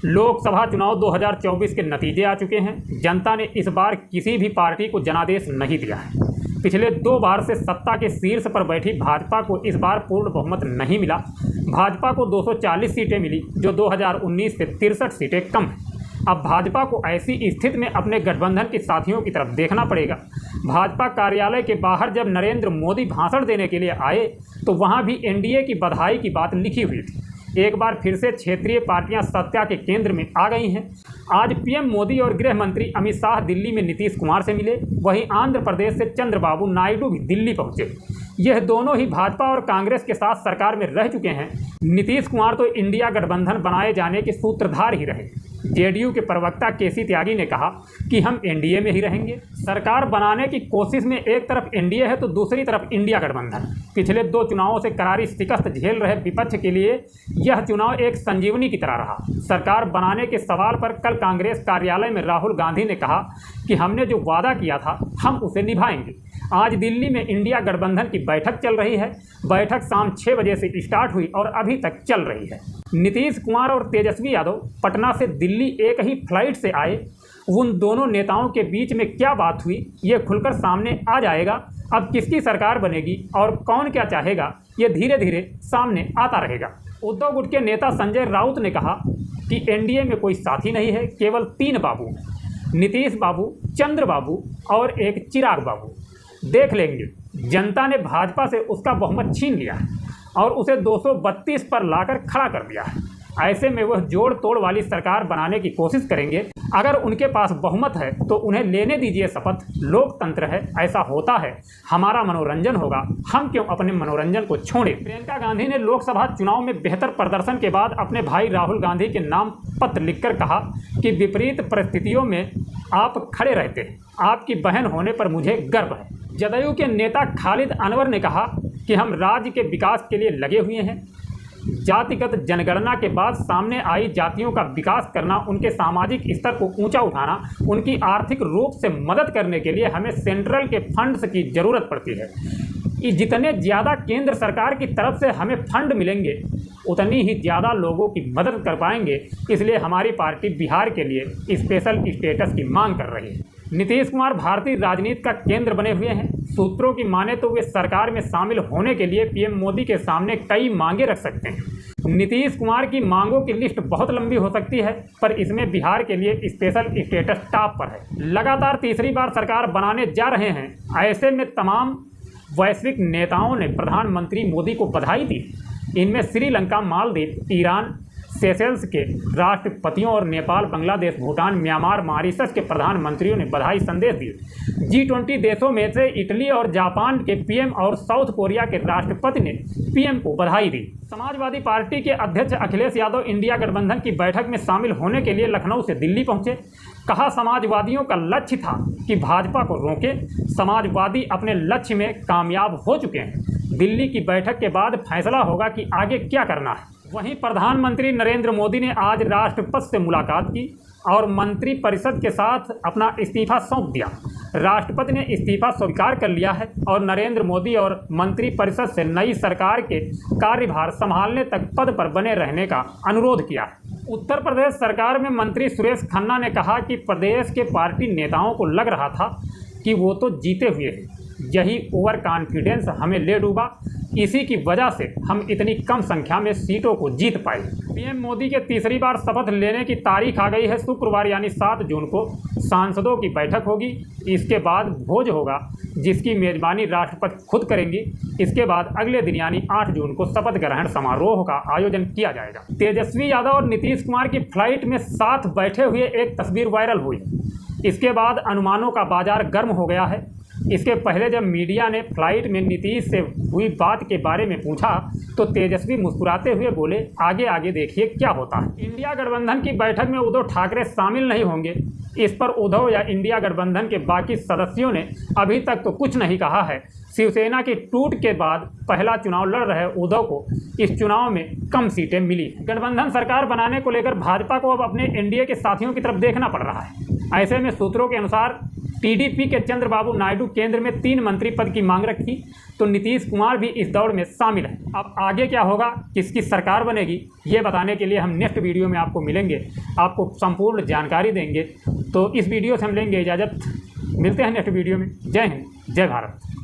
लोकसभा चुनाव 2024 के नतीजे आ चुके हैं। जनता ने इस बार किसी भी पार्टी को जनादेश नहीं दिया है। पिछले 2 बार से सत्ता के शीर्ष पर बैठी भाजपा को इस बार पूर्ण बहुमत नहीं मिला। भाजपा को 240 सीटें मिली, जो 2019 से 63 सीटें कम हैं। अब भाजपा को ऐसी स्थिति में अपने गठबंधन के साथियों की तरफ देखना पड़ेगा। भाजपा कार्यालय के बाहर जब नरेंद्र मोदी भाषण देने के लिए आए तो वहां भी एनडीए की बधाई की बात लिखी हुई थी। एक बार फिर से क्षेत्रीय पार्टियां सत्ता के केंद्र में आ गई हैं। आज पीएम मोदी और गृह मंत्री अमित शाह दिल्ली में नीतीश कुमार से मिले। वहीं आंध्र प्रदेश से चंद्रबाबू नायडू भी दिल्ली पहुंचे। यह दोनों ही भाजपा और कांग्रेस के साथ सरकार में रह चुके हैं। नीतीश कुमार तो इंडिया गठबंधन बनाए जाने के सूत्रधार ही रहे। जेडीयू के प्रवक्ता केसी त्यागी ने कहा कि हम एनडीए में ही रहेंगे। सरकार बनाने की कोशिश में एक तरफ एनडीए है तो दूसरी तरफ इंडिया गठबंधन। पिछले 2 चुनावों से करारी शिकस्त झेल रहे विपक्ष के लिए यह चुनाव एक संजीवनी की तरह रहा। सरकार बनाने के सवाल पर कल कांग्रेस कार्यालय में राहुल गांधी ने कहा कि हमने जो वादा किया था हम उसे निभाएंगे। आज दिल्ली में इंडिया गठबंधन की बैठक चल रही है। बैठक शाम 6 बजे से स्टार्ट हुई और अभी तक चल रही है। नीतीश कुमार और तेजस्वी यादव पटना से दिल्ली एक ही फ्लाइट से आए। उन दोनों नेताओं के बीच में क्या बात हुई ये खुलकर सामने आ जाएगा। अब किसकी सरकार बनेगी और कौन क्या चाहेगा ये धीरे धीरे सामने आता रहेगा। उद्धव गुट के नेता संजय राउत ने कहा कि एनडीए में कोई साथी नहीं है, केवल 3 बाबू, नीतीश बाबू, चंद्र बाबू और एक चिराग बाबू। देख लेंगे। जनता ने भाजपा से उसका बहुमत छीन लिया है और उसे 232 पर लाकर खड़ा कर दिया है। ऐसे में वह जोड़ तोड़ वाली सरकार बनाने की कोशिश करेंगे। अगर उनके पास बहुमत है तो उन्हें लेने दीजिए शपथ। लोकतंत्र है, ऐसा होता है। हमारा मनोरंजन होगा, हम क्यों अपने मनोरंजन को छोड़ें। प्रियंका गांधी ने लोकसभा चुनाव में बेहतर प्रदर्शन के बाद अपने भाई राहुल गांधी के नाम पत्र लिखकर कहा कि विपरीत परिस्थितियों में आप खड़े रहते हैं। आपकी बहन होने पर मुझे गर्व है। जदयू के नेता खालिद अनवर ने कहा कि हम राज्य के विकास के लिए लगे हुए हैं। जातिगत जनगणना के बाद सामने आई जातियों का विकास करना, उनके सामाजिक स्तर को ऊंचा उठाना, उनकी आर्थिक रूप से मदद करने के लिए हमें सेंट्रल के फंड्स की ज़रूरत पड़ती है। कि जितने ज़्यादा केंद्र सरकार की तरफ से हमें फंड मिलेंगे उतनी ही ज़्यादा लोगों की मदद कर पाएंगे। इसलिए हमारी पार्टी बिहार के लिए स्पेशल स्टेटस की मांग कर रही है। नीतीश कुमार भारतीय राजनीति का केंद्र बने हुए हैं। सूत्रों की माने तो वे सरकार में शामिल होने के लिए पीएम मोदी के सामने कई मांगे रख सकते हैं। नीतीश कुमार की मांगों की लिस्ट बहुत लंबी हो सकती है, पर इसमें बिहार के लिए स्पेशल स्टेटस टॉप पर है। लगातार तीसरी बार सरकार बनाने जा रहे हैं। ऐसे में तमाम वैश्विक नेताओं ने प्रधानमंत्री मोदी को बधाई दी। इनमें श्रीलंका, मालदीव, ईरान, सेशेल्स के राष्ट्रपतियों और नेपाल, बांग्लादेश, भूटान, म्यांमार, मॉरिशस के प्रधानमंत्रियों ने बधाई संदेश दिए। G20 देशों में से इटली और जापान के पीएम और साउथ कोरिया के राष्ट्रपति ने पीएम को बधाई दी। समाजवादी पार्टी के अध्यक्ष अखिलेश यादव इंडिया गठबंधन की बैठक में शामिल होने के लिए लखनऊ से दिल्ली पहुंचे। कहा समाजवादियों का लक्ष्य था कि भाजपा को रोके। समाजवादी अपने लक्ष्य में कामयाब हो चुके हैं। दिल्ली की बैठक के बाद फैसला होगा कि आगे क्या करना है। वहीं प्रधानमंत्री नरेंद्र मोदी ने आज राष्ट्रपति से मुलाकात की और मंत्रिपरिषद के साथ अपना इस्तीफा सौंप दिया। राष्ट्रपति ने इस्तीफा स्वीकार कर लिया है और नरेंद्र मोदी और मंत्रिपरिषद से नई सरकार के कार्यभार संभालने तक पद पर बने रहने का अनुरोध किया है। उत्तर प्रदेश सरकार में मंत्री सुरेश खन्ना ने कहा कि प्रदेश के पार्टी नेताओं को लग रहा था कि वो तो जीते हुए हैं। यही ओवर कॉन्फिडेंस हमें ले डूबा। इसी की वजह से हम इतनी कम संख्या में सीटों को जीत पाए। पीएम मोदी के तीसरी बार शपथ लेने की तारीख आ गई है। शुक्रवार यानी 7 जून को सांसदों की बैठक होगी। इसके बाद भोज होगा जिसकी मेजबानी राष्ट्रपति खुद करेंगी। इसके बाद अगले दिन यानी 8 जून को शपथ ग्रहण समारोह का आयोजन किया जाएगा। तेजस्वी यादव और नीतीश कुमार की फ्लाइट में साथ बैठे हुए एक तस्वीर वायरल हुई। इसके बाद अनुमानों का बाजार गर्म हो गया है। इसके पहले जब मीडिया ने फ्लाइट में नीतीश से हुई बात के बारे में पूछा तो तेजस्वी मुस्कुराते हुए बोले, आगे आगे देखिए क्या होता है। इंडिया गठबंधन की बैठक में उद्धव ठाकरे शामिल नहीं होंगे। इस पर उद्धव या इंडिया गठबंधन के बाकी सदस्यों ने अभी तक तो कुछ नहीं कहा है। शिवसेना की टूट के बाद पहला चुनाव लड़ रहे उद्धव को इस चुनाव में कम सीटें मिली। गठबंधन सरकार बनाने को लेकर भाजपा को अब अपने एनडीए के साथियों की तरफ देखना पड़ रहा है। ऐसे में सूत्रों के अनुसार टीडीपी के चंद्रबाबू नायडू केंद्र में 3 मंत्री पद की मांग रखी, तो नीतीश कुमार भी इस दौड़ में शामिल है। अब आगे क्या होगा, किसकी सरकार बनेगी, ये बताने के लिए हम नेक्स्ट वीडियो में आपको मिलेंगे, आपको संपूर्ण जानकारी देंगे। तो इस वीडियो से हम लेंगे इजाज़त, मिलते हैं नेक्स्ट वीडियो में। जय हिंद, जय भारत।